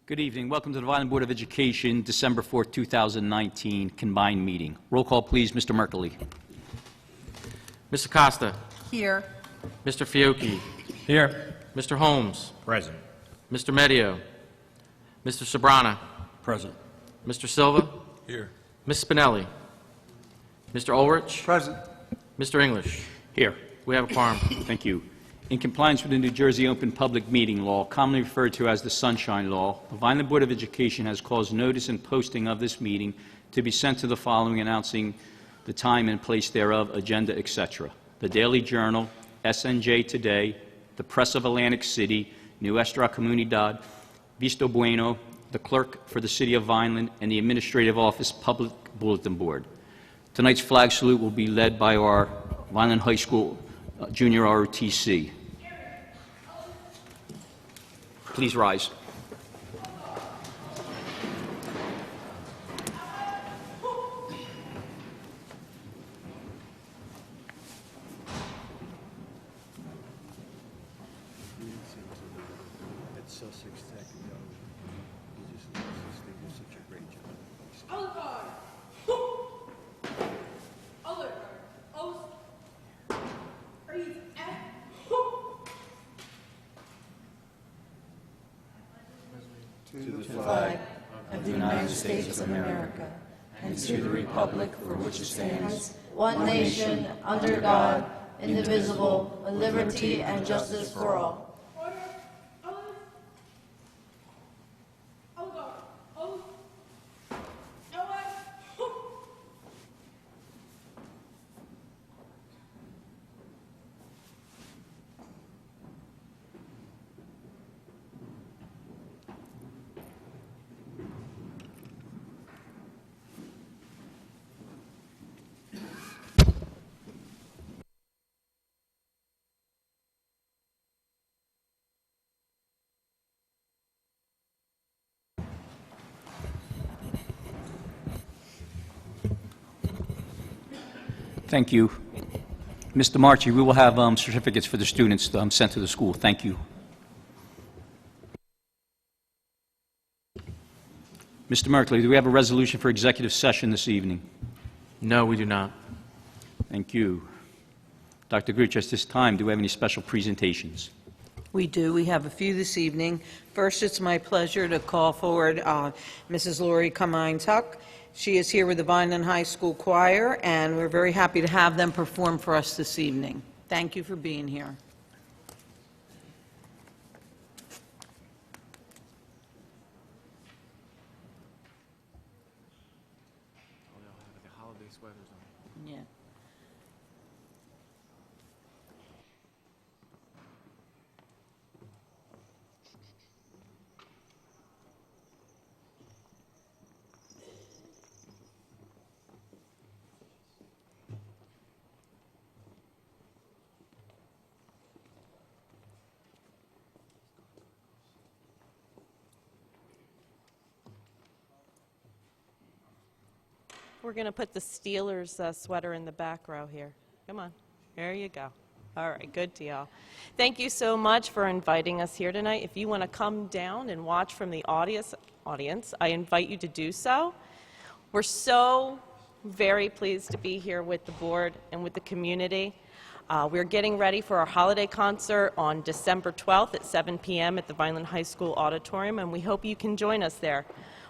Good evening. Welcome to the Vineland Board of Education, December 4th, 2019, combined meeting. Roll call, please. Mr. Merkley. Mr. Costa. Here. Mr. Fiocchi. Here. Mr. Holmes. Present. Mr. Medio. Mr. Sobrana. Present. Mr. Silva. Here. Ms. Spinelli. Mr. Ulrich. Present. Mr. English. Here. We have a quorum. Thank you. In compliance with the New Jersey Open Public Meeting Law, commonly referred to as the Sunshine Law, the Vineland Board of Education has caused notice and posting of this meeting to be sent to the following, announcing the time and place thereof, agenda, etc. The Daily Journal, SNJ Today, the Press of Atlantic City, Nuestra Comunidad, Visto Bueno, the Clerk for the City of Vineland, and the Administrative Office Public Bulletin Board. Tonight's flag salute will be led by our Vineland High School Junior ROTC. Please rise. To the flag of the United States of America and to the republic for which it stands, one nation, under God, indivisible, with liberty and justice for all. Thank you. Mr. Marchi, we will have certificates for the students sent to the school. Thank you. Mr. Merkley, do we have a resolution for executive session this evening? No, we do not. Thank you. Dr. Gruch, at this time, do we have any special presentations? We do. We have a few this evening. First, it's my pleasure to call forward Mrs. Lori Cummines-Huck. She is here with the Vineland High School Choir, and we're very happy to have them perform for us this evening. Thank you for being here. Yeah. We're going to put the Steelers sweater in the back row here. Come on. There you go. All right, good deal. Thank you so much for inviting us here tonight. If you want to come down and watch from the audience, I invite you to do so. We're so very pleased to be here with the board and with the community. We're getting ready for our holiday concert on December 12th at 7 p.m. at the Vineland High School Auditorium, and we hope you can join us there.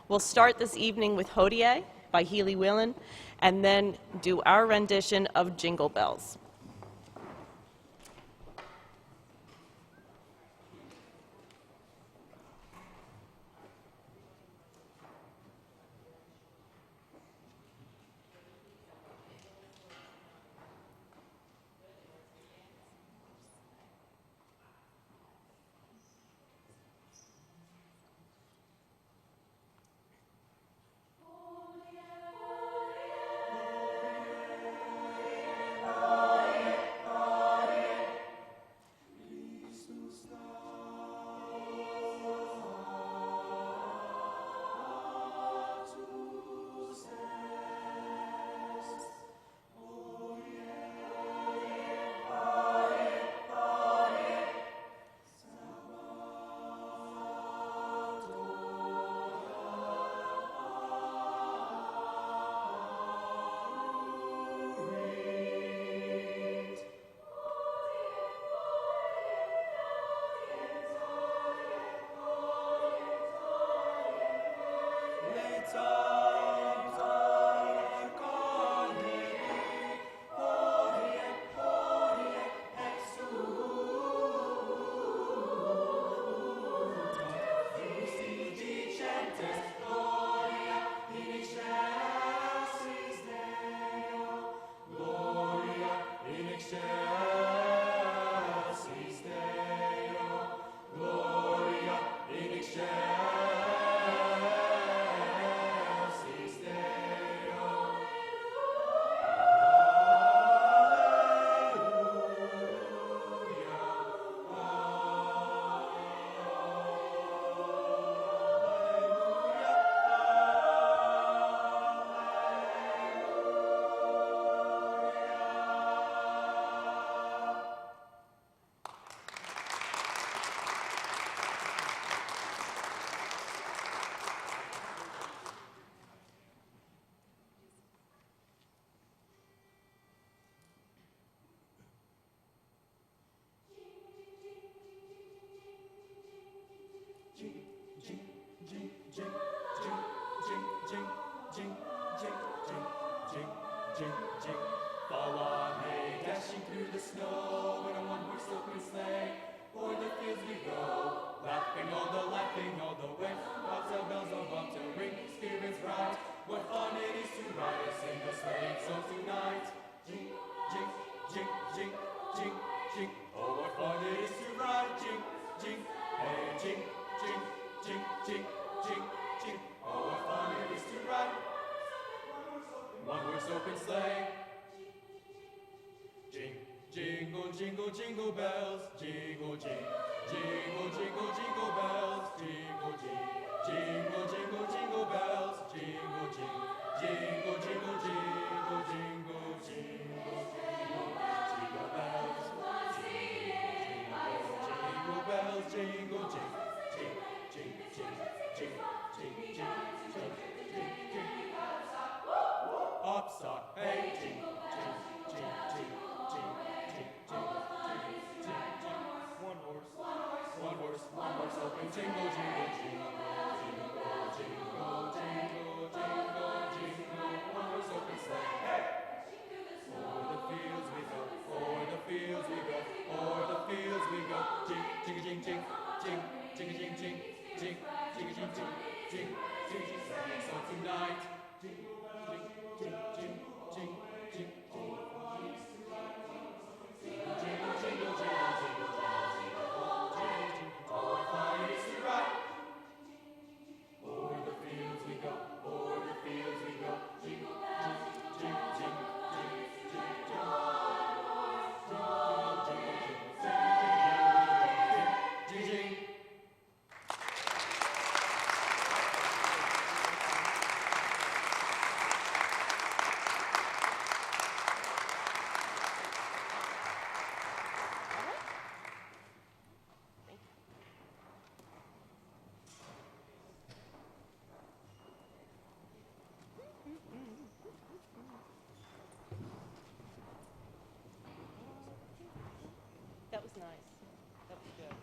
We'll start this evening with Hodie by Healy Whelan, and then do our rendition of Jingle Bells. Oh, Jingle, jingle bells, jingle, jingle, jingle, jingle bells, jingle, jingle, jingle, jingle bells, jingle, jingle, jingle, jingle, jingle, jingle, jingle bells, jingle bells, jingle, upstart, hey, jingle, one horse open, jingle, jingle, jingle, jingle, jingle, jingle, jingle, jingle, one horse open sleigh. Hey! O'er the fields we go, o'er the fields we go, o'er the fields we go. Jing, jing, jing, jing, jing, jing, jing, jing, jing, jing, jing, jing, jing, jing, jing. So tonight, jing, jing, jing, jing, jing, jing, jing. Jingle, jingle, jingle, jingle. That was nice. That was good.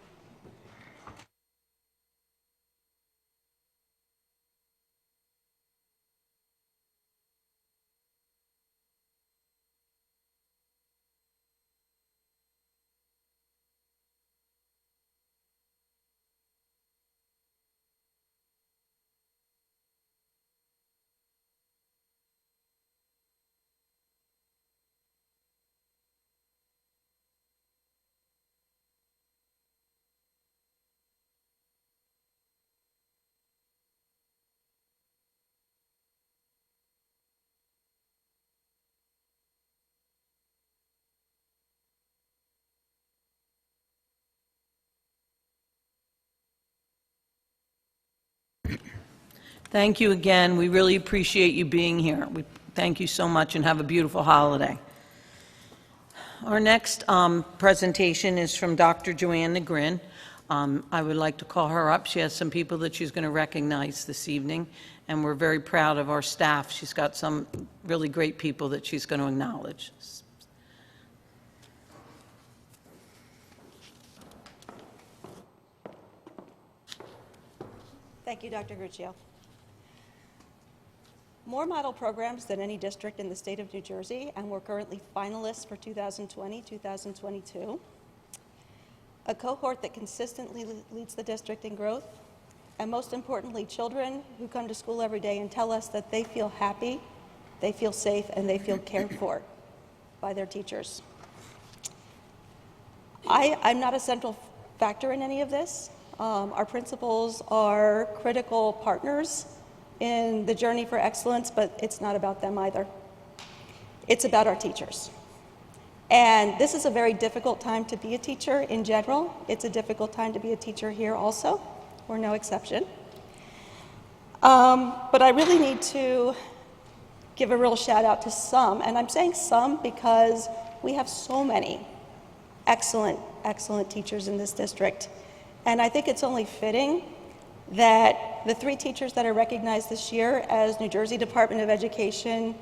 Thank you again. We really appreciate you being here. We thank you so much and have a beautiful holiday. Our next presentation is from Dr. Joanne Negrin. I would like to call her up. She has some people that she's going to recognize this evening, and we're very proud of our staff. She's got some really great people that she's going to acknowledge. Thank you, Dr. Guccio. More model programs than any district in the state of New Jersey, and we're currently finalists for 2020-2022. A cohort that consistently leads the district in growth, and most importantly, children who come to school every day and tell us that they feel happy, they feel safe, and they feel cared for by their teachers. I'm not a central factor in any of this. Our principals are critical partners in the journey for excellence, but it's not about them either. It's about our teachers. And this is a very difficult time to be a teacher in general. It's a difficult time to be a teacher here also. We're no exception. But I really need to give a real shout out to some, and I'm saying some because we have so many excellent, excellent teachers in this district. And I think it's only fitting that the 3 teachers that are recognized this year as New Jersey Department of Education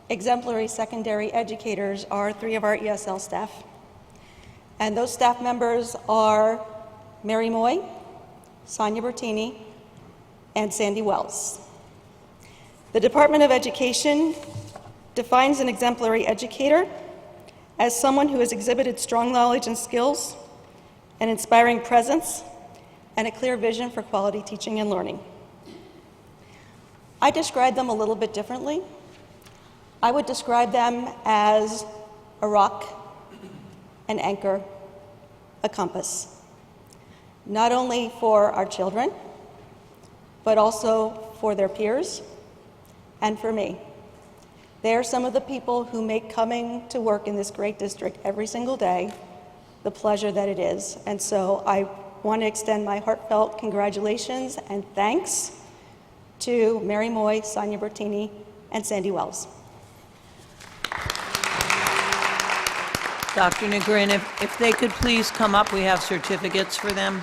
exemplary secondary educators are 3 of our ESL staff. And those staff members are Mary Moy, Sonia Bertini, and Sandy Wells. The Department of Education defines an exemplary educator as someone who has exhibited strong knowledge and skills, an inspiring presence, and a clear vision for quality teaching and learning. I describe them a little bit differently. I would describe them as a rock, an anchor, a compass, not only for our children, but also for their peers and for me. They are some of the people who make coming to work in this great district every single day the pleasure that it is. And so I want to extend my heartfelt congratulations and thanks to Mary Moy, Sonia Bertini, and Sandy Wells. Dr. Negrin, if they could please come up, we have certificates for them.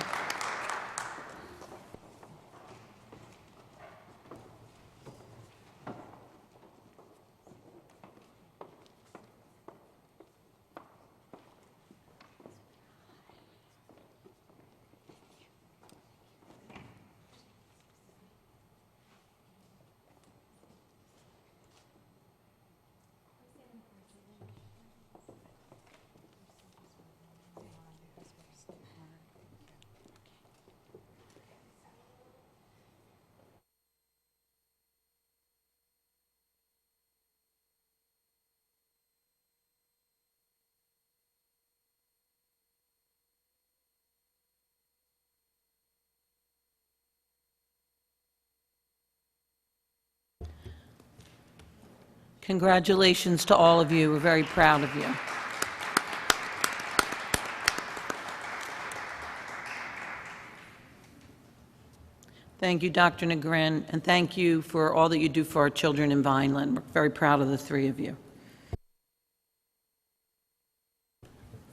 Congratulations to all of you. We're very proud of you. Thank you, Dr. Negrin, and thank you for all that you do for our children in Vineland. We're very proud of the 3 of you.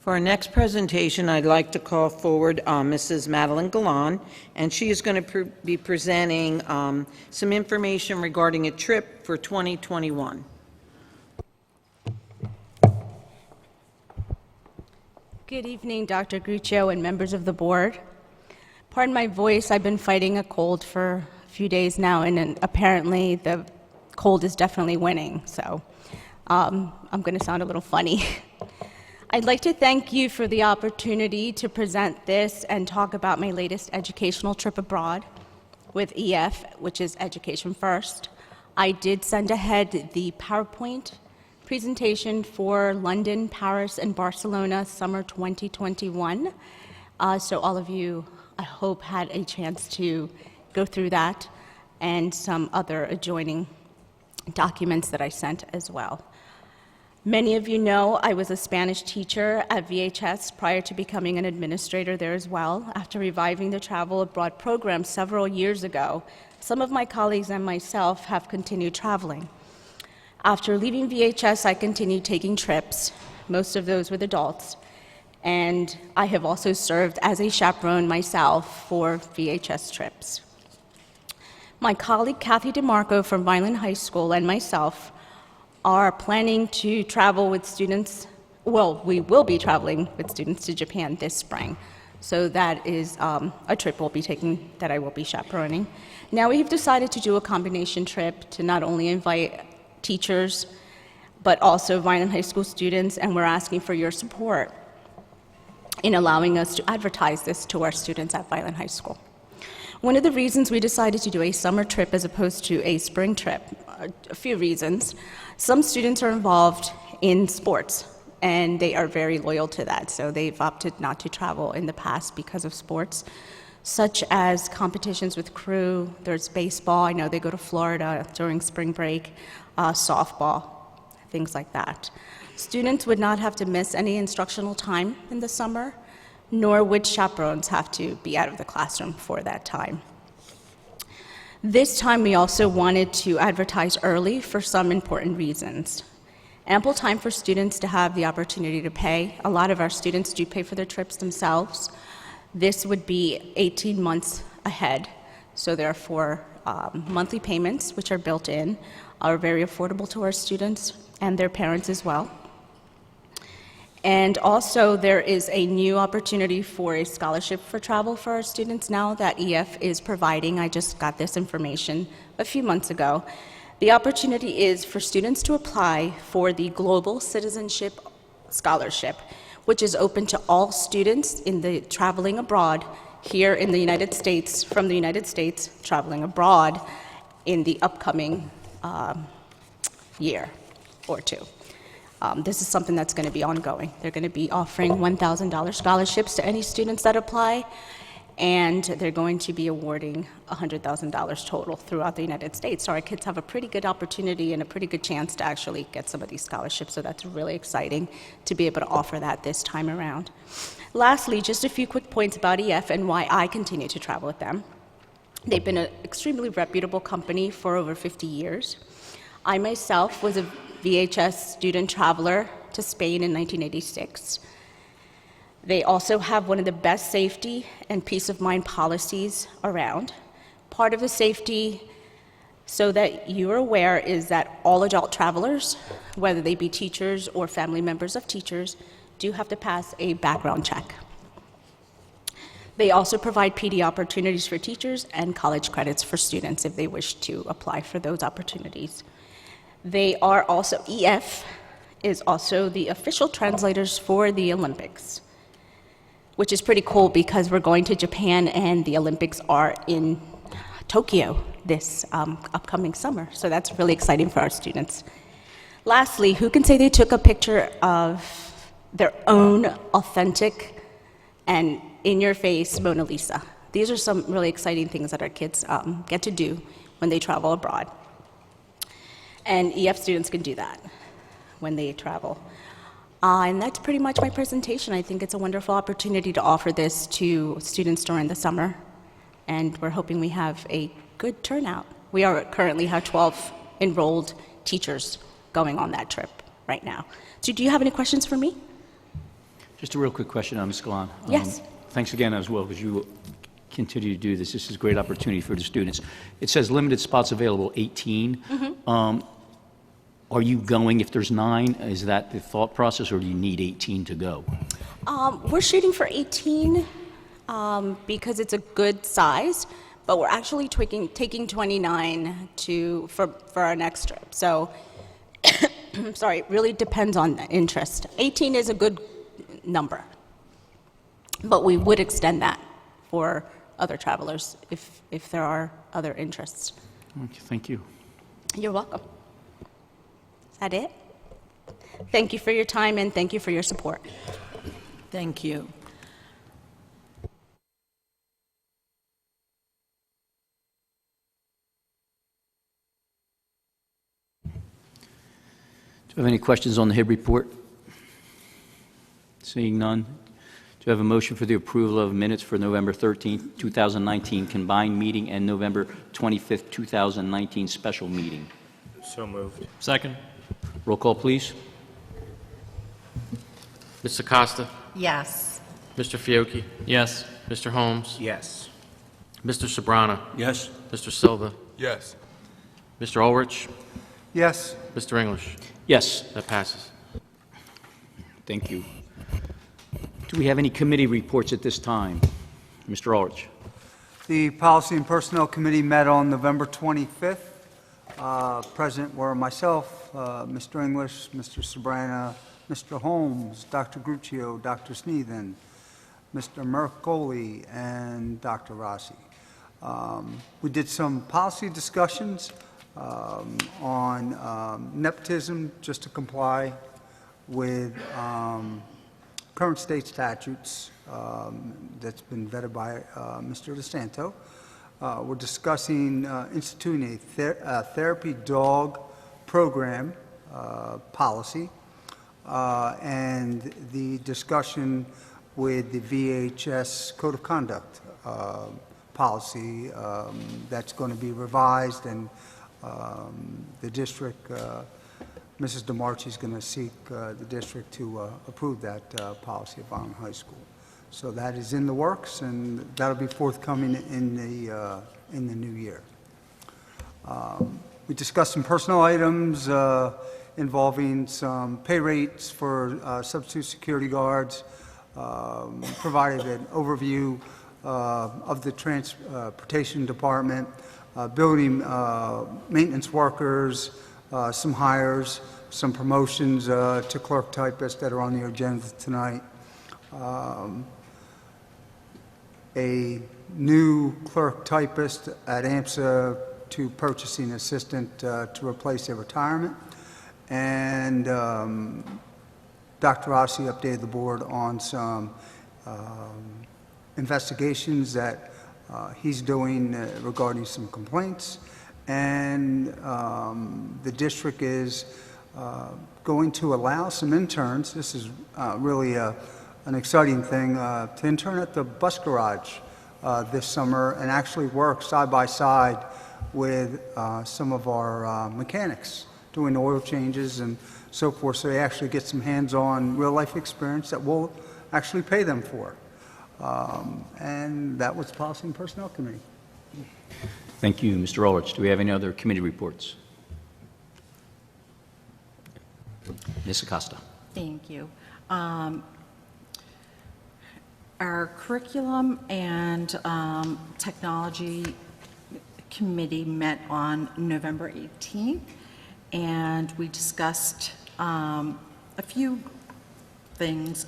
For our next presentation, I'd like to call forward Mrs. Madeline Galan, and she is going to be presenting some information regarding a trip for 2021. Good evening, Dr. Gruccio and members of the board. Pardon my voice, I've been fighting a cold for a few days now, and apparently the cold is definitely winning, so I'm going to sound a little funny. I'd like to thank you for the opportunity to present this and talk about my latest educational trip abroad with EF, which is Education First. I did send ahead the PowerPoint presentation for London, Paris, and Barcelona summer 2021. So all of you, I hope, had a chance to go through that and some other adjoining documents that I sent as well. Many of you know I was a Spanish teacher at VHS prior to becoming an administrator there as well. After reviving the travel abroad program several years ago, some of my colleagues and myself have continued traveling. After leaving VHS, I continued taking trips, most of those with adults, and I have also served as a chaperone myself for VHS trips. My colleague Kathy DeMarco from Vineland High School and myself are planning to travel with students, well, we will be traveling with students to Japan this spring. So that is a trip we'll be taking that I will be chaperoning. Now we've decided to do a combination trip to not only invite teachers, but also Vineland High School students, and we're asking for your support in allowing us to advertise this to our students at Vineland High School. One of the reasons we decided to do a summer trip as opposed to a spring trip, a few reasons. Some students are involved in sports, and they are very loyal to that, so they've opted not to travel in the past because of sports, such as competitions with crew. There's baseball. I know they go to Florida during spring break, softball, things like that. Students would not have to miss any instructional time in the summer, nor would chaperones have to be out of the classroom for that time. This time, we also wanted to advertise early for some important reasons. Ample time for students to have the opportunity to pay. A lot of our students do pay for their trips themselves. This would be 18 months ahead, so therefore, monthly payments, which are built in, are very affordable to our students and their parents as well. And also, there is a new opportunity for a scholarship for travel for our students now that EF is providing. I just got this information a few months ago. The opportunity is for students to apply for the Global Citizenship Scholarship, which is open to all students in the traveling abroad here in the United States, from the United States, traveling abroad in the upcoming year or two. This is something that's going to be ongoing. They're going to be offering $1,000 scholarships to any students that apply, and they're going to be awarding $100,000 total throughout the United States. So our kids have a pretty good opportunity and a pretty good chance to actually get some of these scholarships, so that's really exciting to be able to offer that this time around. Lastly, just a few quick points about EF and why I continue to travel with them. They've been an extremely reputable company for over 50 years. I myself was a VHS student traveler to Spain in 1986. They also have one of the best safety and peace of mind policies around. Part of the safety, so that you're aware, is that all adult travelers, whether they be teachers or family members of teachers, do have to pass a background check. They also provide PD opportunities for teachers and college credits for students if they wish to apply for those opportunities. They are also, EF is also the official translators for the Olympics, which is pretty cool because we're going to Japan and the Olympics are in Tokyo this upcoming summer. So that's really exciting for our students. Lastly, who can say they took a picture of their own authentic and in-your-face Mona Lisa? These are some really exciting things that our kids get to do when they travel abroad. And EF students can do that when they travel. And that's pretty much my presentation. I think it's a wonderful opportunity to offer this to students during the summer, and we're hoping we have a good turnout. We currently have 12 enrolled teachers going on that trip right now. So do you have any questions for me? Just a real quick question, Ms. Galan. Yes. Thanks again as well, because you continue to do this. This is a great opportunity for the students. It says limited spots available, 18. Mm-hmm. Are you going if there's 9? Is that the thought process, or do you need 18 to go? We're shooting for 18 because it's a good size, but we're actually taking 29 for our next trip. So, sorry, it really depends on the interest. 18 is a good number, but we would extend that for other travelers if there are other interests. Okay, thank you. You're welcome. Is that it? Thank you for your time and thank you for your support. Thank you. Do you have any questions on the HIB report? Seeing none. Do you have a motion for the approval of minutes for November 13th, 2019 combined meeting and November 25th, 2019 special meeting? So moved. Second. Roll call, please. Ms. Acosta? Yes. Mr. Fiocchi? Yes. Mr. Holmes? Yes. Mr. Sobrana? Yes. Mr. Silva? Yes. Mr. Ulrich? Yes. Mr. English? Yes. That passes. Thank you. Do we have any committee reports at this time? Mr. Ulrich. The Policy and Personnel Committee met on November 25th. Present were myself, Mr. English, Mr. Sobrana, Mr. Holmes, Dr. Gruccio, Dr. Sneathen, Mr. Mercoli, and Dr. Rossi. We did some policy discussions on nepotism, just to comply with current state statutes that's been vetted by Mr. DeSanto. We're discussing instituting a therapy dog program policy, and the discussion with the VHS Code of Conduct policy that's going to be revised, and the district, Mrs. DeMarchi is going to seek the district to approve that policy at Vineland High School. So that is in the works, and that'll be forthcoming in the new year. We discussed some personnel items involving some pay rates for substitute security guards, provided an overview of the transportation department, building maintenance workers, some hires, some promotions to clerk typists that are on the agenda tonight. A new clerk typist at AMSA to purchasing assistant to replace their retirement. And Dr. Rossi updated the board on some investigations that he's doing regarding some complaints. And the district is going to allow some interns. This is really an exciting thing, to intern at the bus garage this summer and actually work side by side with some of our mechanics doing oil changes and so forth, so they actually get some hands-on real-life experience that we'll actually pay them for. And that was Policy and Personnel Committee. Thank you, Mr. Ulrich. Do we have any other committee reports? Ms. Acosta. Thank you. Our Curriculum and Technology Committee met on November 18th, and we discussed a few things.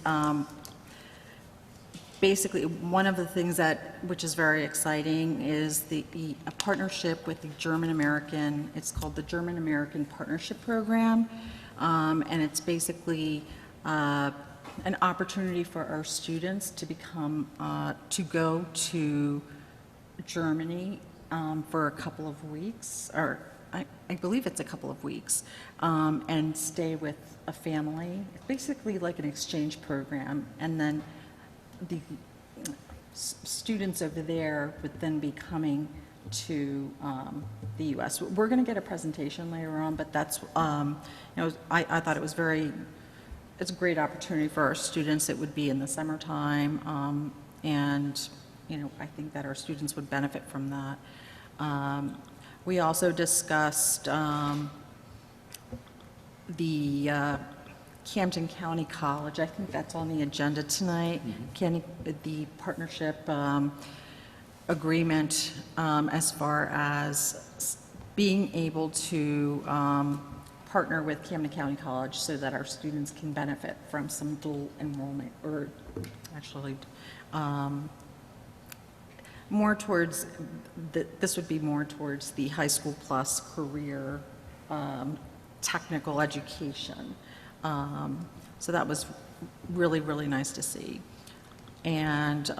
Basically, one of the things which is very exciting is a partnership with the German-American, it's called the German-American Partnership Program, and it's basically an opportunity for our students to to go to Germany for a couple of weeks, or I believe it's a couple of weeks, and stay with a family. It's basically like an exchange program, and then the students over there would then be coming to the U.S. We're going to get a presentation later on, but that's, I thought it was it's a great opportunity for our students. It would be in the summertime, and, I think that our students would benefit from that. We also discussed the Camden County College. I think that's on the agenda tonight. The partnership agreement as far as being able to partner with Camden County College so that our students can benefit from some dual enrollment, or actually more towards, this would be more towards the high school plus career technical education. So that was really, really nice to see. And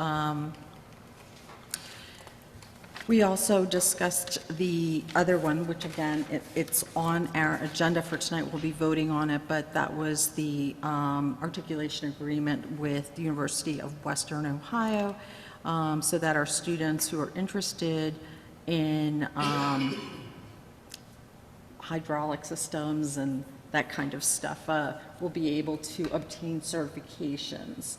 we also discussed the other one, which again, it's on our agenda for tonight. We'll be voting on it, but that was the articulation agreement with the University of Western Ohio, so that our students who are interested in hydraulic systems and that kind of stuff will be able to obtain certifications,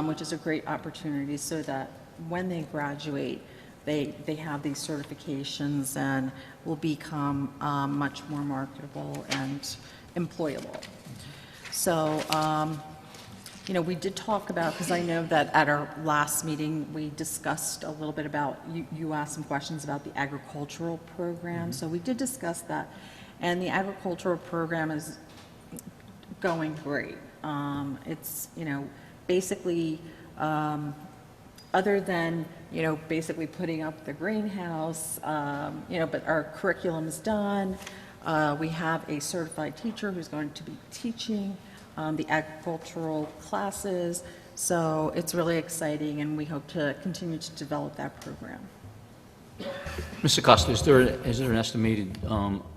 which is a great opportunity, so that when they graduate, they have these certifications and will become much more marketable and employable. So, we did talk about, because I know that at our last meeting, we discussed a little bit about, you asked some questions about the agricultural program. So we did discuss that. And the agricultural program is going great. It's, basically, other than basically putting up the greenhouse, but our curriculum's done. We have a certified teacher who's going to be teaching the agricultural classes. So it's really exciting, and we hope to continue to develop that program. Mr. Costa, is there an estimated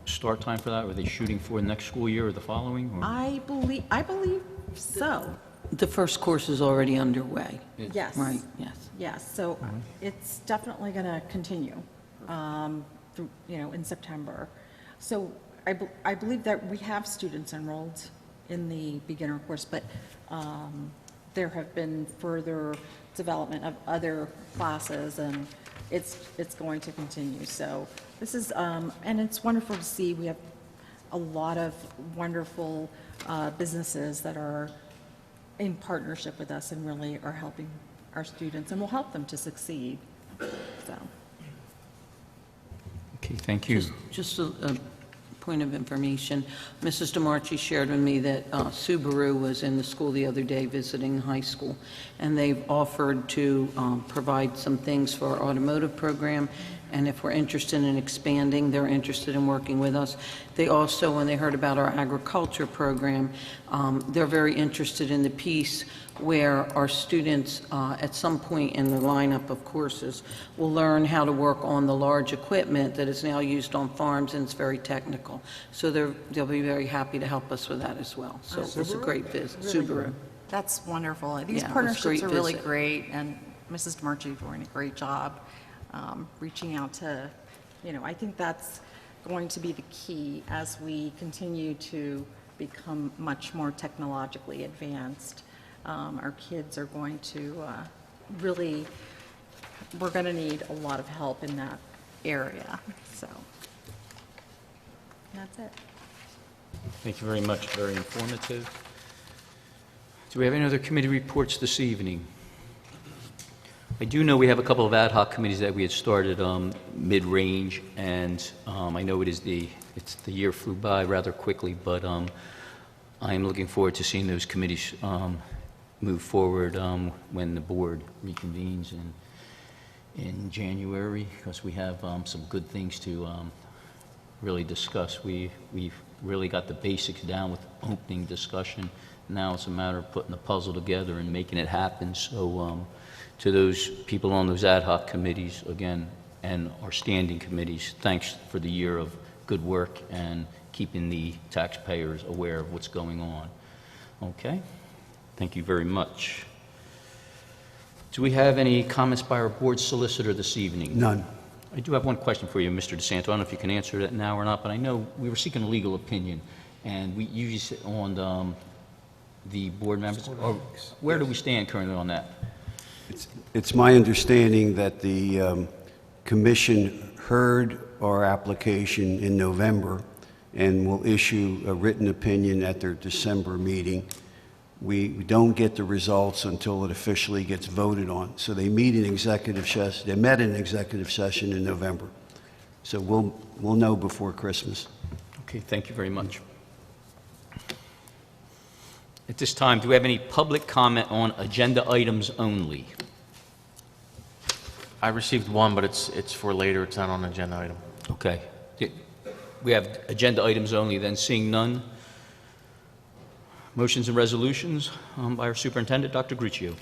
start time for that? Are they shooting for next school year or the following? Or? I believe so. The first course is already underway. Yes. Right, yes. Yes, so it's definitely going to continue through, in September. So I believe that we have students enrolled in the beginner course, but there have been further development of other classes, and it's going to continue. So this is, and it's wonderful to see. We have a lot of wonderful businesses that are in partnership with us and really are helping our students, and will help them to succeed. So. Okay, thank you. Just a point of information. Mrs. DeMarchi shared with me that Subaru was in the school the other day visiting high school, and they've offered to provide some things for our automotive program, and if we're interested in expanding, they're interested in working with us. They also, when they heard about our agriculture program, they're very interested in the piece where our students, at some point in the lineup of courses, will learn how to work on the large equipment that is now used on farms, and it's very technical. So they'll be very happy to help us with that as well. So it was a great visit. Subaru. That's wonderful. These Yeah, it was a partnerships great are really visit. great, and Mrs. DeMarchi doing a great job reaching out to, I think that's going to be the key as we continue to become much more technologically advanced. Our kids are going to really, we're going to need a lot of help in that area, so that's it. Thank you very much. Very informative. Do we have any other committee reports this evening? I do know we have a couple of ad hoc committees that we had started mid-range, and I know it's the year flew by rather quickly, but I am looking forward to seeing those committees move forward when the board reconvenes in January, because we have some good things to really discuss. We've really got the basics down with opening discussion. Now it's a matter of putting the puzzle together and making it happen. So to those people on those ad hoc committees, again, and our standing committees, thanks for the year of good work and keeping the taxpayers aware of what's going on. Okay? Thank you very much. Do we have any comments by our board solicitor this evening? None. I do have one question for you, Mr. DeSanto. I don't know if you can answer that now or not, but I know we were seeking a legal opinion, and we usually sit on the board members. Or where do we stand currently on that? It's my understanding that the commission heard our application in November and will issue a written opinion at their December meeting. We don't get the results until it officially gets voted on. So they meet in executive session. They met in executive session in November. So we'll know before Christmas. Okay, thank you very much. At this time, do we have any public comment on agenda items only? I received one, but it's for later. It's not on an agenda item. Okay. We have agenda items only, then seeing none. Motions and resolutions by our superintendent, Dr. Gruccio.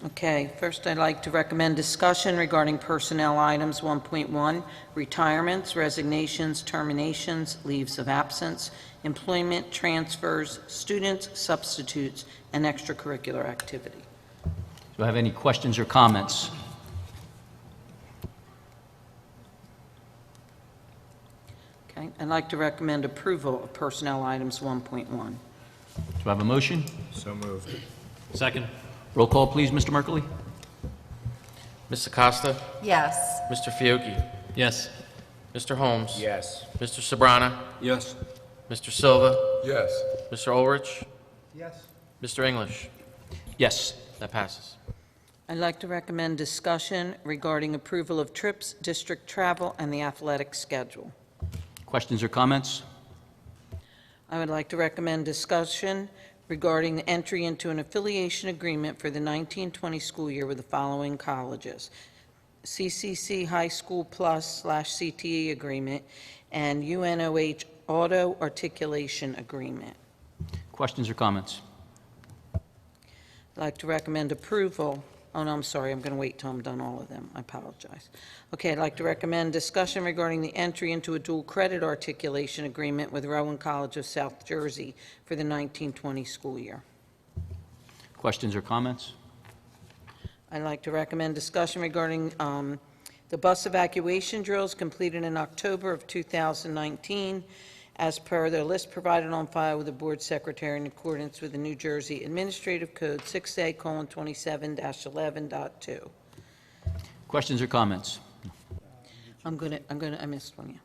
Okay, first I'd like to recommend discussion regarding personnel items 1.1, retirements, resignations, terminations, leaves of absence, employment, transfers, students, substitutes, and extracurricular activity. Do I have any questions or comments? Okay, I'd like to recommend approval of personnel items 1.1. Do I have a motion? So moved. Second. Roll call, please, Mr. Merkley. Ms. Acosta? Yes. Mr. Fiocchi? Yes. Mr. Holmes? Yes. Mr. Sabrana? Yes. Mr. Silva? Yes. Mr. Ulrich? Yes. Mr. English? Yes. That passes. I'd like to recommend discussion regarding approval of trips, district travel, and the athletic schedule. Questions or comments? I would like to recommend discussion regarding the entry into an affiliation agreement for the 1920 school year with the following colleges: CCC High School Plus/CTE agreement and UNOH Auto Articulation Agreement. Questions or comments? I'd like to recommend approval. Oh, no, I'm sorry, I'm going to wait till I'm done all of them. I apologize. Okay, I'd like to recommend discussion regarding the entry into a dual credit articulation agreement with Rowan College of South Jersey for the 1920 school year. Questions or comments? I'd like to recommend discussion regarding the bus evacuation drills completed in October of 2019 as per the list provided on file with the board secretary in accordance with the New Jersey Administrative Code 6A:27-11.2. Questions or comments? I missed one, yeah.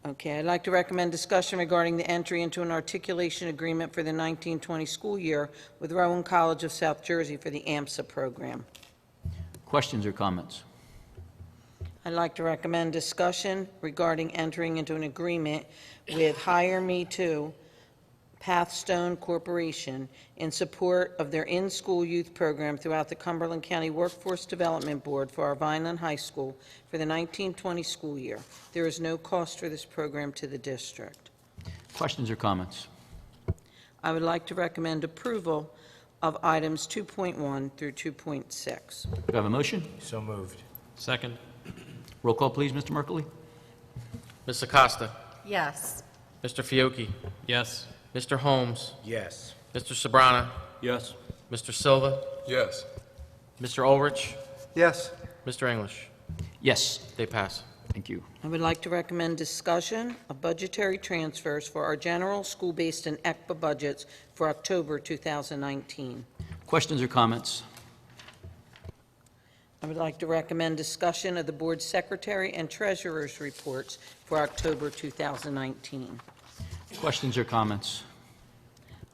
Okay, I'd like to recommend discussion regarding the entry into an articulation agreement for the 1920 school year with Rowan College of South Jersey for the AMSA program. Questions or comments? I'd like to recommend discussion regarding entering into an agreement with Hire Me Too, Pathstone Corporation, in support of their in-school youth program throughout the Cumberland County Workforce Development Board for our Vineland High School for the 1920 school year. There is no cost for this program to the district. Questions or comments? I would like to recommend approval of items 2.1 through 2.6. Do I have a motion? So moved. Second. Roll call, please, Mr. Merkley. Ms. Acosta. Yes. Mr. Fiocchi. Yes. Mr. Holmes. Yes. Mr. Sabrana. Yes. Mr. Silva. Yes. Mr. Ulrich. Yes. Mr. English. Yes. They pass. Thank you. I would like to recommend discussion of budgetary transfers for our general, school-based, and ECPA budgets for October 2019. Questions or comments? I would like to recommend discussion of the board secretary and treasurer's reports for October 2019. Questions or comments?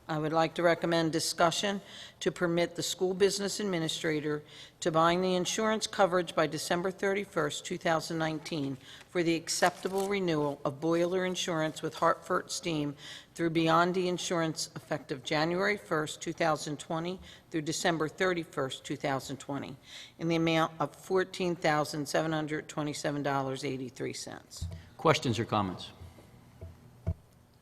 I would like to recommend discussion to permit the school business administrator to bind the insurance coverage by December 31st, 2019 for the acceptable renewal of boiler insurance with Hartford Steam through Biondi Insurance effective January 1st, 2020 through December 31st, 2020 in the amount of $14,727.83. Questions or comments?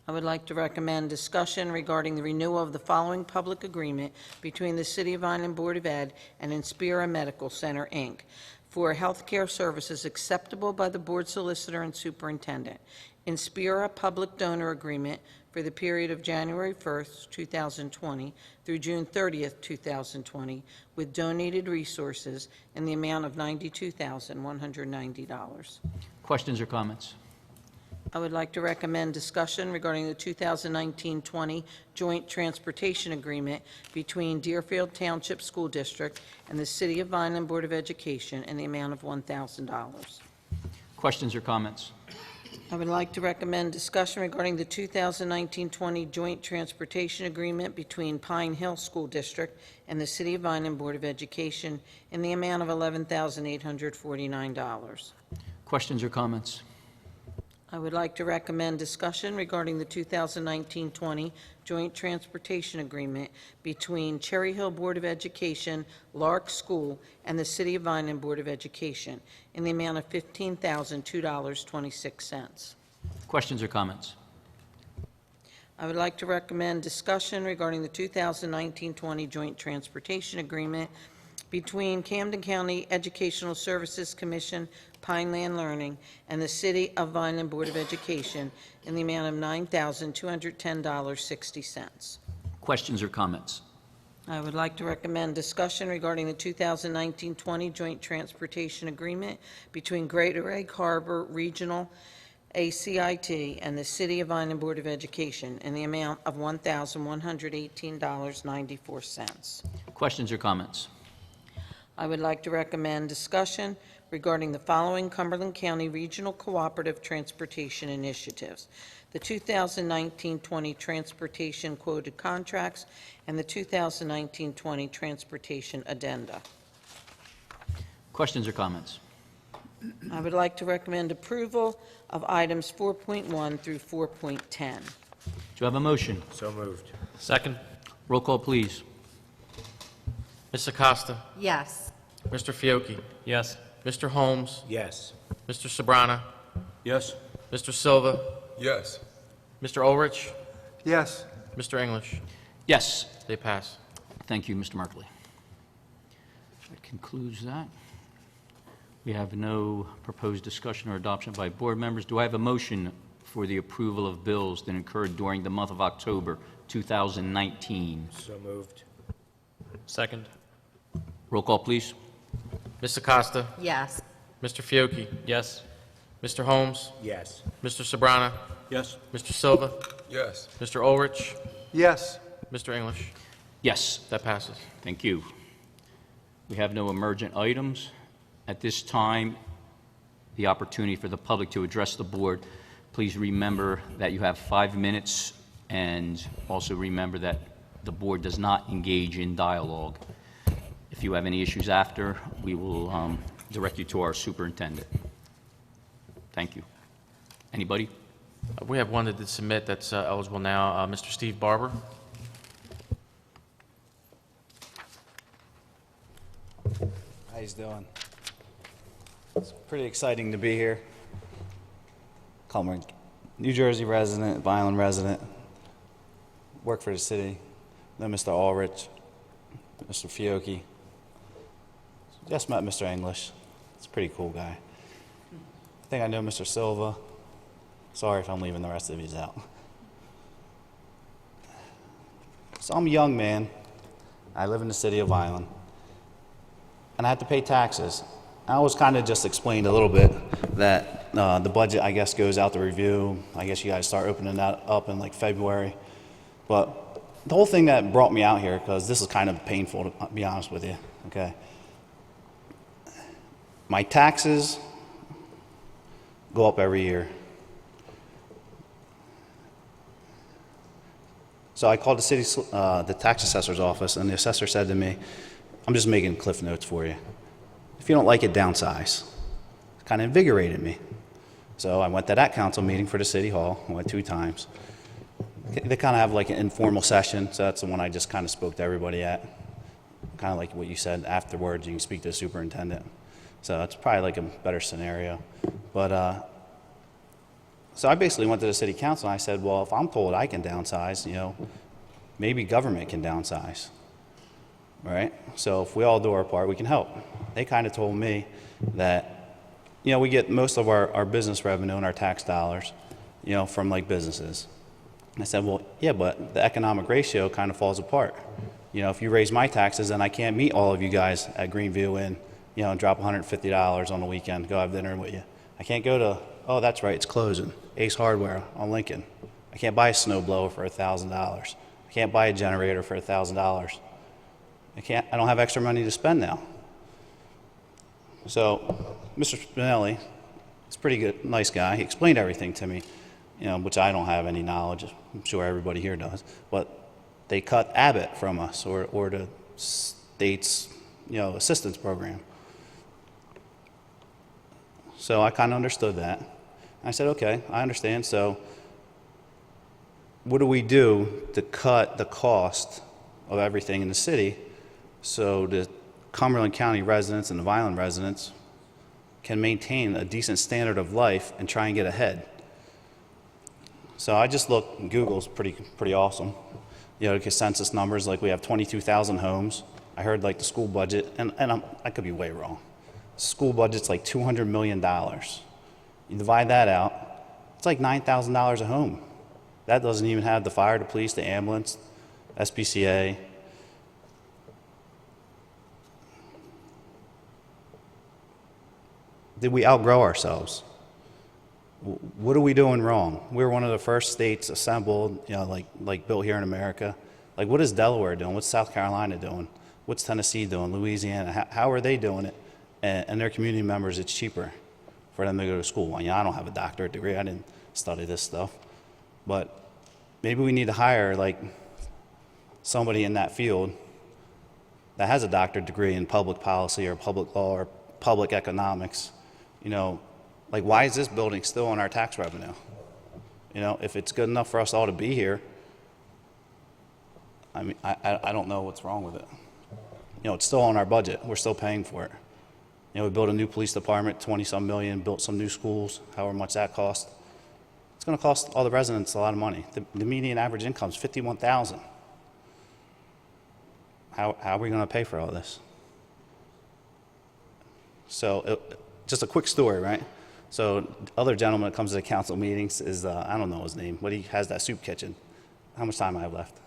I would like to recommend discussion regarding the renewal of the following public agreement between the City of Vineland Board of Ed and Inspira Medical Center, Inc. for healthcare services acceptable by the board solicitor and superintendent. Inspira Public Donor Agreement for the period of January 1st, 2020 through June 30th, 2020, with donated resources in the amount of $92,190. Questions or comments? I would like to recommend discussion regarding the 2019-20 Joint Transportation Agreement between Deerfield Township School District and the City of Vineland Board of Education in the amount of $1,000. Questions or comments? I would like to recommend discussion regarding the 2019-20 Joint Transportation Agreement between Pine Hill School District and the City of Vineland Board of Education in the amount of $11,849. Questions or comments? I would like to recommend discussion regarding the 2019-20 Joint Transportation Agreement between Cherry Hill Board of Education, Lark School, and the City of Vineland Board of Education in the amount of $15,002.26. Questions or comments? I would like to recommend discussion regarding the 2019-20 Joint Transportation Agreement between Camden County Educational Services Commission, Pineland Learning, and the City of Vineland Board of Education in the amount of $9,210.60. Questions or comments? I would like to recommend discussion regarding the 2019-20 Joint Transportation Agreement between Greater Egg Harbor Regional ACIT and the City of Vineland Board of Education in the amount of $1,118.94. Questions or comments? I would like to recommend discussion regarding the following Cumberland County Regional Cooperative Transportation Initiatives: the 2019-20 Transportation Quoted Contracts and the 2019-20 Transportation Addenda. Questions or comments? I would like to recommend approval of items 4.1 through 4.10. Do I have a motion? So moved. Second. Roll call, please. Ms. Acosta. Yes. Mr. Fiocchi. Yes. Mr. Holmes. Yes. Mr. Sabrana. Yes. Mr. Silva. Yes. Mr. Ulrich. Yes. Mr. English. Yes. They pass. Thank you, Mr. Merkley. That concludes that. We have no proposed discussion or adoption by board members. Do I have a motion for the approval of bills that incurred during the month of October 2019? So moved. Second. Roll call, please. Ms. Acosta. Yes. Mr. Fiocchi. Yes. Mr. Holmes. Yes. Mr. Sabrana. Yes. Mr. Silva. Yes. Mr. Ulrich. Yes. Mr. English. Yes. That passes. Thank you. We have no emergent items. At this time, the opportunity for the public to address the board. Please remember that you have 5 minutes, and also remember that the board does not engage in dialogue. If you have any issues after, we will direct you to our superintendent. Thank you. Anybody? We have one that did submit that's eligible now. Mr. Steve Barber. How you doing? It's pretty exciting to be here. Calmer, New Jersey resident, Vineland resident. Work for the city. Know Mr. Ulrich, Mr. Fiocchi. Just met Mr. English. He's a pretty cool guy. I think I know Mr. Silva. Sorry if I'm leaving the rest of these out. So I'm a young man. I live in the city of Vineland. And I have to pay taxes. I was kind of just explained a little bit that the budget, I guess, goes out to review. I guess you guys start opening that up in like February. But the whole thing that brought me out here, because this is kind of painful to be honest with you, okay? My taxes go up every year. So I called the tax assessor's office, and the assessor said to me, I'm just making cliff notes for you. If you don't like it, downsize. It kind of invigorated me. So I went to that council meeting for the city hall. I went 2 times. They kind of have like an informal session, so that's the one I just kind of spoke to everybody at. Kind of like what you said, afterwards you can speak to the superintendent. So it's probably like a better scenario. But so I basically went to the city council and I said, well, if I'm told I can downsize, you know, maybe government can downsize. Right? So if we all do our part, we can help. They kind of told me that, you know, we get most of our business revenue and our tax dollars, you know, from like businesses. I said, well, yeah, but the economic ratio kind of falls apart. You know, if you raise my taxes, then I can't meet all of you guys at Greenview and, you know, drop $150 on the weekend, go have dinner with you. I can't go to, oh, that's right, it's closing, Ace Hardware on Lincoln. I can't buy a snowblower for $1,000. I can't buy a generator for $1,000. I don't have extra money to spend now. So, Mr. Spinelli, he's a pretty good, nice guy. He explained everything to me, you know, which I don't have any knowledge. I'm sure everybody here does. But they cut Abbott from us, or the state's, you know, assistance program. So I kind of understood that. I said, okay, I understand. So what do we do to cut the cost of everything in the city so the Cumberland County residents and the Vineland residents can maintain a decent standard of life and try and get ahead? So I just looked, and Google's pretty awesome. You know, the consensus numbers, like we have 22,000 homes. I heard like the school budget, and I could be way wrong. School budget's like $200 million. You divide that out, it's like $9,000 a home. That doesn't even have the fire, the police, the ambulance, SPCA. Did we outgrow ourselves? What are we doing wrong? We're one of the first states assembled, you know, like built here in America. Like, what is Delaware doing? What's South Carolina doing? What's Tennessee doing? Louisiana? How are they doing it? And their community members, it's cheaper for them to go to school. Well, you know, I don't have a doctorate degree. I didn't study this stuff. But maybe we need to hire, like, somebody in that field that has a doctorate degree in public policy or public law or public economics. You know, like, why is this building still on our tax revenue? You know, if it's good enough for us all to be here, I mean, I don't know what's wrong with it. You know, it's still on our budget. We're still paying for it. You know, we built a new police department, 20-some million, built some new schools, however much that cost. It's going to cost all the residents a lot of money. The median average income is $51,000. How are we going to pay for all this? So, just a quick story, right? So, the other gentleman that comes to the council meetings is, I don't know his name, but he has that soup kitchen. How much time I have left?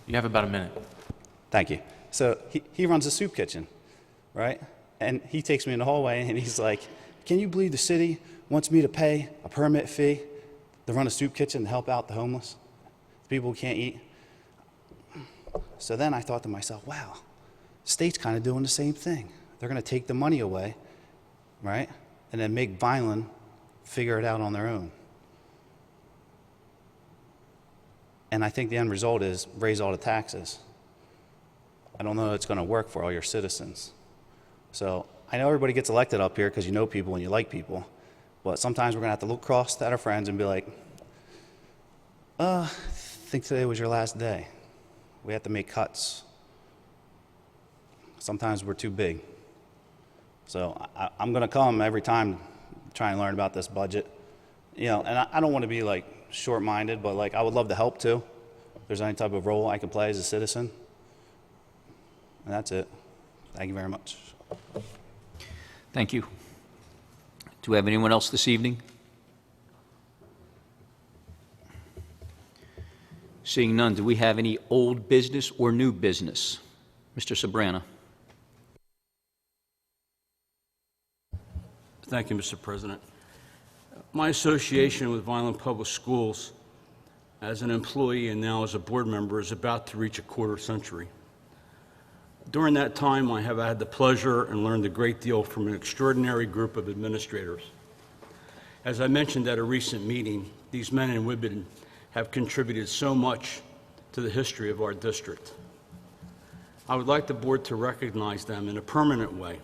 You have about a minute. Thank you. So, he runs a soup kitchen, right? And he takes me in the hallway and he's like, can you believe the city wants me to pay a permit fee to run a soup kitchen to help out the homeless, the people who can't eat? So then I thought to myself, wow, state's kind of doing the same thing. They're going to take the money away, right? And then make Vineland figure it out on their own. And I think the end result is raise all the taxes. I don't know that it's going to work for all your citizens. So I know everybody gets elected up here because you know people and you like people, but sometimes we're going to have to look across at our friends and be like, I think today was your last day. We have to make cuts. Sometimes we're too big. So I'm going to come every time to try and learn about this budget. You know, and I don't want to be like short-minded, but like I would love to help too. If there's any type of role I can play as a citizen. And that's it. Thank you very much. Thank you. Do we have anyone else this evening? Seeing none, do we have any old business or new business? Mr. Sabrana. Thank you, Mr. President. My association with Vineland Public Schools as an employee and now as a board member is about to reach a quarter century. During that time, I have had the pleasure and learned a great deal from an extraordinary group of administrators. As I mentioned at a recent meeting, these men and women have contributed so much to the history of our district. I would like the board to recognize them in a permanent way,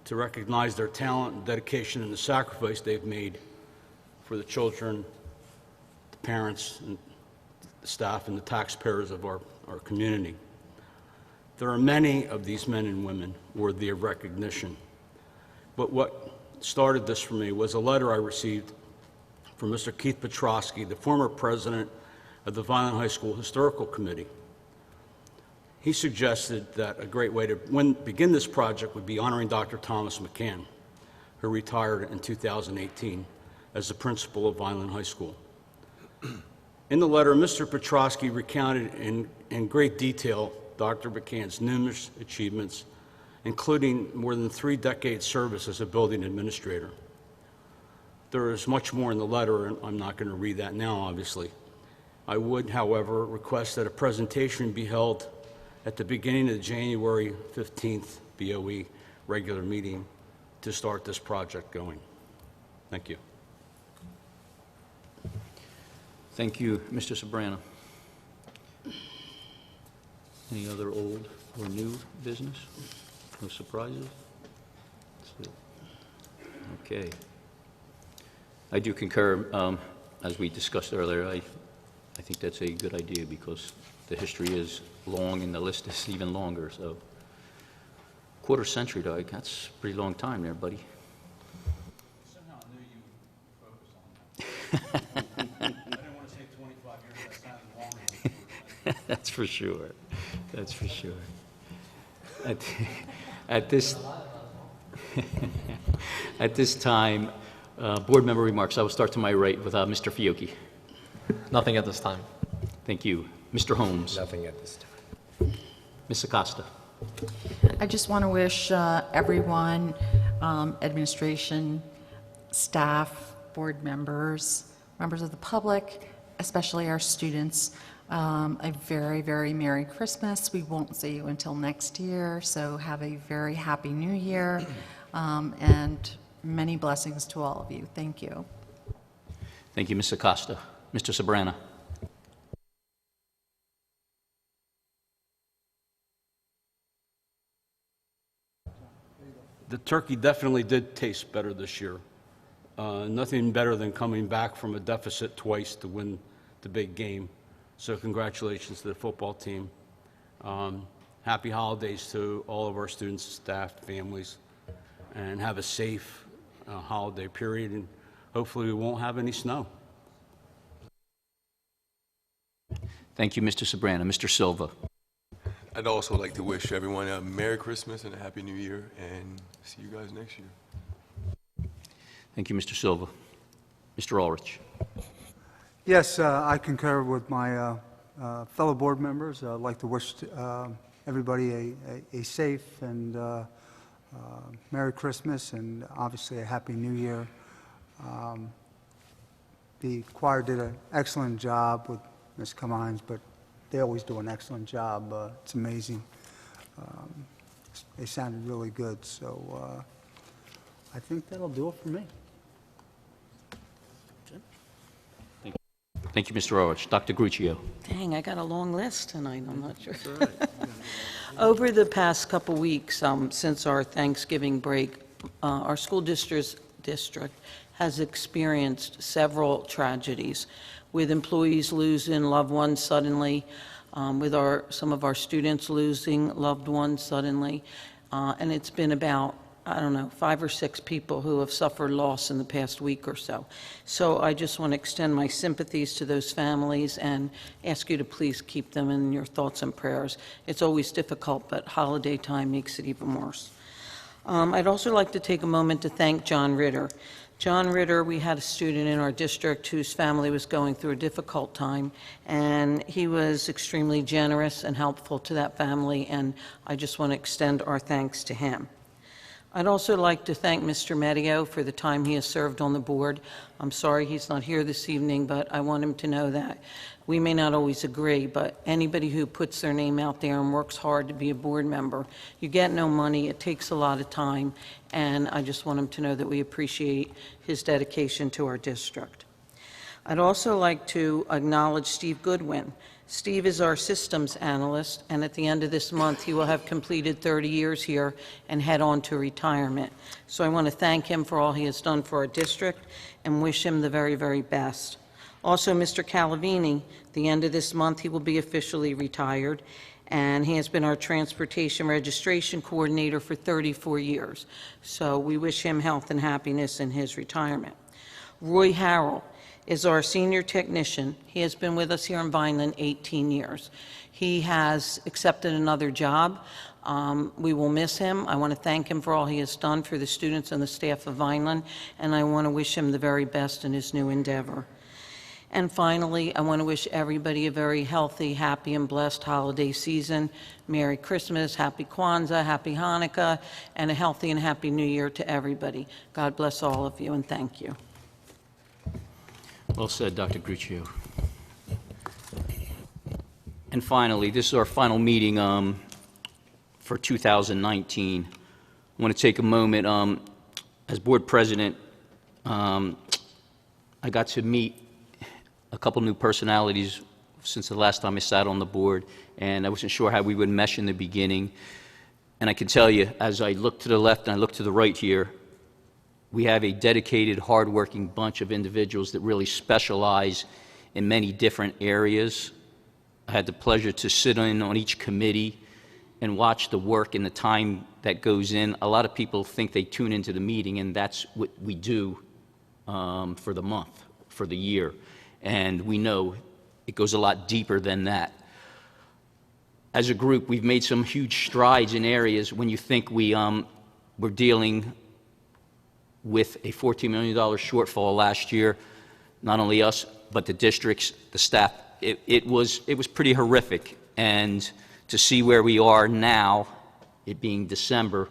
to recognize their talent and dedication and the sacrifice they've made for the children, the parents, and the staff, and the taxpayers of our community. There are many of these men and women worthy of recognition. But what started this for me was a letter I received from Mr. Keith Petrosky, the former president of the Vineland High School Historical Committee. He suggested that a great way to begin this project would be honoring Dr. Thomas McCann, who retired in 2018 as the principal of Vineland High School. In the letter, Mr. Petrosky recounted in great detail Dr. McCann's numerous achievements, including more than 3 decades service as a building administrator. There is much more in the letter, and I'm not going to read that now, obviously. I would, however, request that a presentation be held at the beginning of the January 15th BOE regular meeting to start this project going. Thank you. Thank you, Mr. Sabrana. Any other old or new business? No surprises? Okay. I do concur, as we discussed earlier, I think that's a good idea because the history is long and the list is even longer, so. Quarter century, Doug, that's a pretty long time there, buddy. Somehow I knew you would focus on that. I didn't want to say 25 years, that sounded longer. That's for sure. That's for sure. At this at this time, board member remarks. I will start to my right with Mr. Fiocchi. Nothing at this time. Thank you. Mr. Holmes. Nothing at this time. Ms. Acosta. I just want to wish everyone, administration, staff, board members, members of the public, especially our students, a very, very Merry Christmas. We won't see you until next year, so have a very Happy New Year, and many blessings to all of you. Thank you. Thank you, Ms. Acosta. Mr. Sabrana. The turkey definitely did taste better this year. Nothing better than coming back from a deficit twice to win the big game. So congratulations to the football team. Happy holidays to all of our students, staff, families, and have a safe holiday period, and hopefully we won't have any snow. Thank you, Mr. Sobrano. Mr. Silva. I'd also like to wish everyone a Merry Christmas and a Happy New Year, and see you guys next year. Thank you, Mr. Silva. Mr. Ulrich. Yes, I concur with my fellow board members. I'd like to wish everybody a safe and Merry Christmas, and obviously a Happy New Year. The choir did an excellent job with Ms. Cummines, but they always do an excellent job. It's amazing. They sounded really good, so I think that'll do it for me. Thank you, Mr. Ulrich. Dr. Gruccio. Dang, I got a long list tonight, I'm not sure. Over the past couple weeks, since our Thanksgiving break, our school district has experienced several tragedies, with employees losing loved ones suddenly, with some of our students losing loved ones suddenly, and it's been about, I don't know, 5 or 6 people who have suffered loss in the past week or so. So I just want to extend my sympathies to those families and ask you to please keep them in your thoughts and prayers. It's always difficult, but holiday time makes it even worse. I'd also like to take a moment to thank John Ritter. John Ritter, we had a student in our district whose family was going through a difficult time, and he was extremely generous and helpful to that family, and I just want to extend our thanks to him. I'd also like to thank Mr. Medio for the time he has served on the board. I'm sorry he's not here this evening, but I want him to know that we may not always agree, but anybody who puts their name out there and works hard to be a board member, you get no money, it takes a lot of time, and I just want him to know that we appreciate his dedication to our district. I'd also like to acknowledge Steve Goodwin. Steve is our systems analyst, and at the end of this month, he will have completed 30 years here and head on to retirement. So I want to thank him for all he has done for our district and wish him the very, very best. Also, Mr. Calavini, the end of this month, he will be officially retired, and he has been our transportation registration coordinator for 34 years. So we wish him health and happiness in his retirement. Roy Harrell is our senior technician. He has been with us here in Vineland 18 years. He has accepted another job. We will miss him. I want to thank him for all he has done for the students and the staff of Vineland, and I want to wish him the very best in his new endeavor. And finally, I want to wish everybody a very healthy, happy, and blessed holiday season. Merry Christmas, Happy Kwanzaa, Happy Hanukkah, and a healthy and happy New Year to everybody. God bless all of you, and thank you. Well said, Dr. Gruccio. And finally, this is our final meeting for 2019. I want to take a moment. As board president, I got to meet a couple new personalities since the last time I sat on the board, and I wasn't sure how we would mesh in the beginning. And I can tell you, as I look to the left and I look to the right here, we have a dedicated, hardworking bunch of individuals that really specialize in many different areas. I had the pleasure to sit in on each committee and watch the work and the time that goes in. A lot of people think they tune into the meeting, and that's what we do for the month, for the year. And we know it goes a lot deeper than that. As a group, we've made some huge strides in areas when you think we're dealing with a $14 million shortfall last year. Not only us, but the districts, the staff. It was pretty horrific. And to see where we are now, it being December,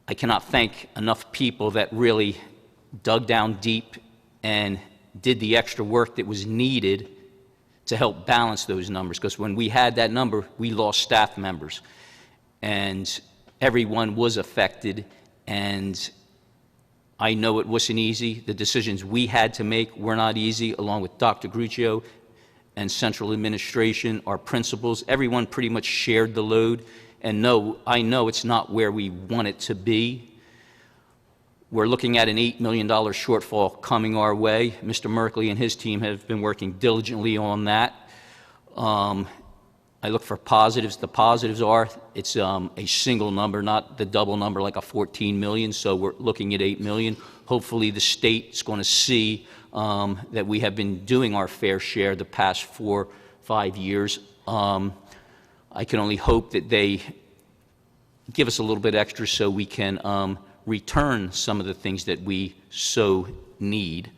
I cannot thank enough people that really dug down deep and did the extra work that was needed to help balance those numbers. Because when we had that number, we lost staff members. And everyone was affected. And I know it wasn't easy. The decisions we had to make were not easy, along with Dr. Gruccio and central administration, our principals. Everyone pretty much shared the load. And no, I know it's not where we want it to be. We're looking at an $8 million shortfall coming our way. Mr. Merkley and his team have been working diligently on that. I look for positives. The positives are it's a single number, not the double number like a 14 million, so we're looking at 8 million. Hopefully the state's going to see that we have been doing our fair share the past 4-5 years. I can only hope that they give us a little bit extra so we can return some of the things that we so need.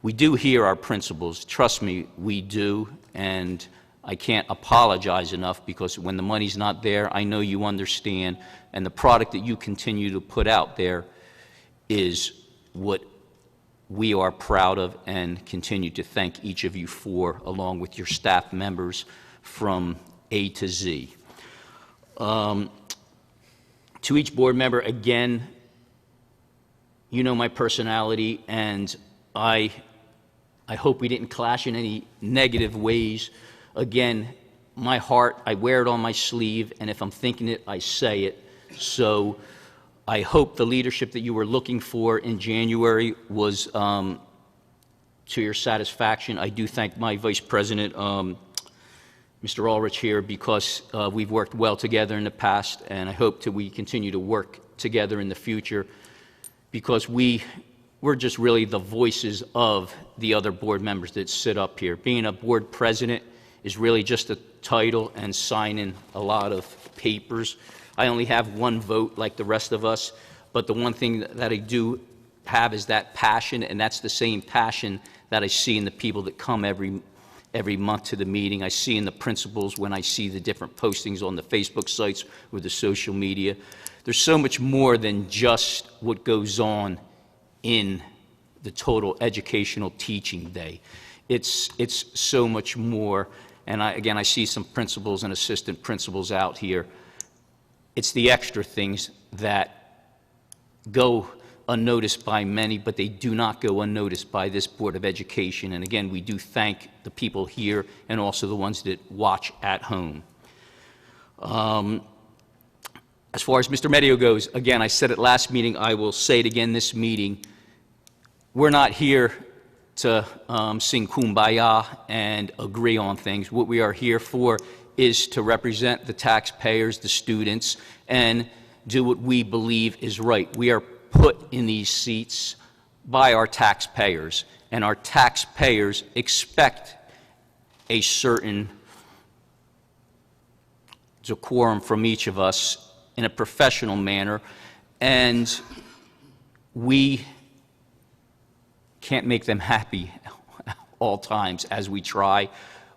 We do hear our principals. Trust me, we do, and I can't apologize enough because when the money's not there, I know you understand, and the product that you continue to put out there is what we are proud of and continue to thank each of you for, along with your staff members from A to Z. To each board member, again, you know my personality, and I hope we didn't clash in any negative ways. Again, my heart, I wear it on my sleeve, and if I'm thinking it, I say it. So I hope the leadership that you were looking for in January was to your satisfaction. I do thank my Vice President, Mr. Ulrich here, because we've worked well together in the past, and I hope that we continue to work together in the future, because we're just really the voices of the other board members that sit up here. Being a board president is really just a title and signing a lot of papers. I only have one vote like the rest of us, but the one thing that I do have is that passion, and that's the same passion that I see in the people that come every month to the meeting. I see in the principals when I see the different postings on the Facebook sites or the social media. There's so much more than just what goes on in the total educational teaching day. It's so much more. And again, I see some principals and assistant principals out here. It's the extra things that go unnoticed by many, but they do not go unnoticed by this Board of Education. And again, we do thank the people here and also the ones that watch at home. As far as Mr. Medio goes, again, I said it last meeting, I will say it again this meeting. We're not here to sing Kumbaya and agree on things. What we are here for is to represent the taxpayers, the students, and do what we believe is right. We are put in these seats by our taxpayers, and our taxpayers expect a certain decorum from each of us in a professional manner, and we can't make them happy all times as we try.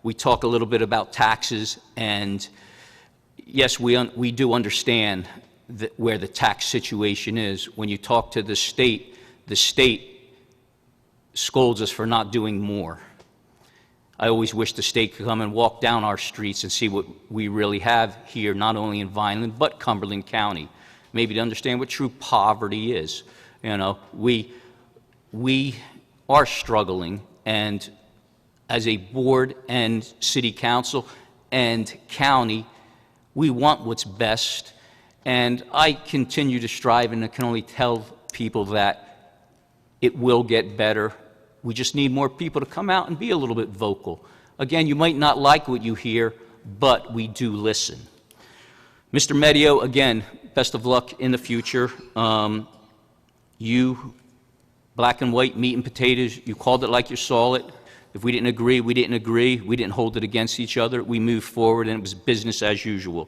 We talk a little bit about taxes, and yes, we do understand where the tax situation is. When you talk to the state scolds us for not doing more. I always wish the state could come and walk down our streets and see what we really have here, not only in Vineland, but Cumberland County, maybe to understand what true poverty is. You know, we are struggling, and as a board and city council and county, we want what's best, and I continue to strive, and I can only tell people that it will get better. We just need more people to come out and be a little bit vocal. Again, you might not like what you hear, but we do listen. Mr. Medio, again, best of luck in the future. You, black and white, meat and potatoes, you called it like you saw it. If we didn't agree, we didn't agree. We didn't hold it against each other. We moved forward, and it was business as usual.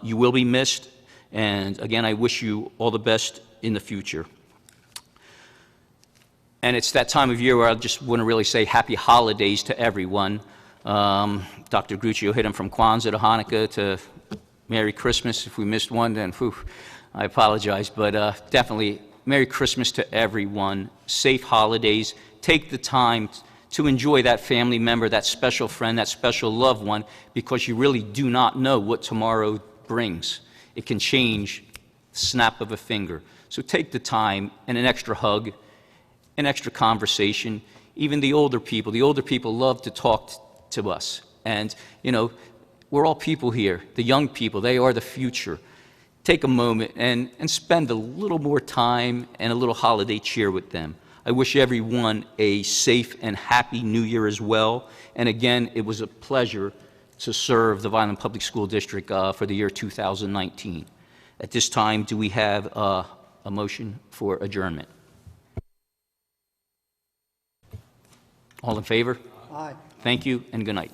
You will be missed, and again, I wish you all the best in the future. And it's that time of year where I just want to really say happy holidays to everyone. Dr. Gruccio hit him from Kwanzaa to Hanukkah to Merry Christmas. If we missed one, then whew, I apologize, but definitely Merry Christmas to everyone. Safe holidays. Take the time to enjoy that family member, that special friend, that special loved one, because you really do not know what tomorrow brings. It can change the snap of a finger. So take the time and an extra hug, an extra conversation. Even the older people love to talk to us. And, you know, we're all people here. The young people, they are the future. Take a moment and spend a little more time and a little holiday cheer with them. I wish everyone a safe and happy New Year as well. And again, it was a pleasure to serve the Vineland Public School District for the year 2019. At this time, do we have a motion for adjournment? All in favor? Aye. Thank you, and good night.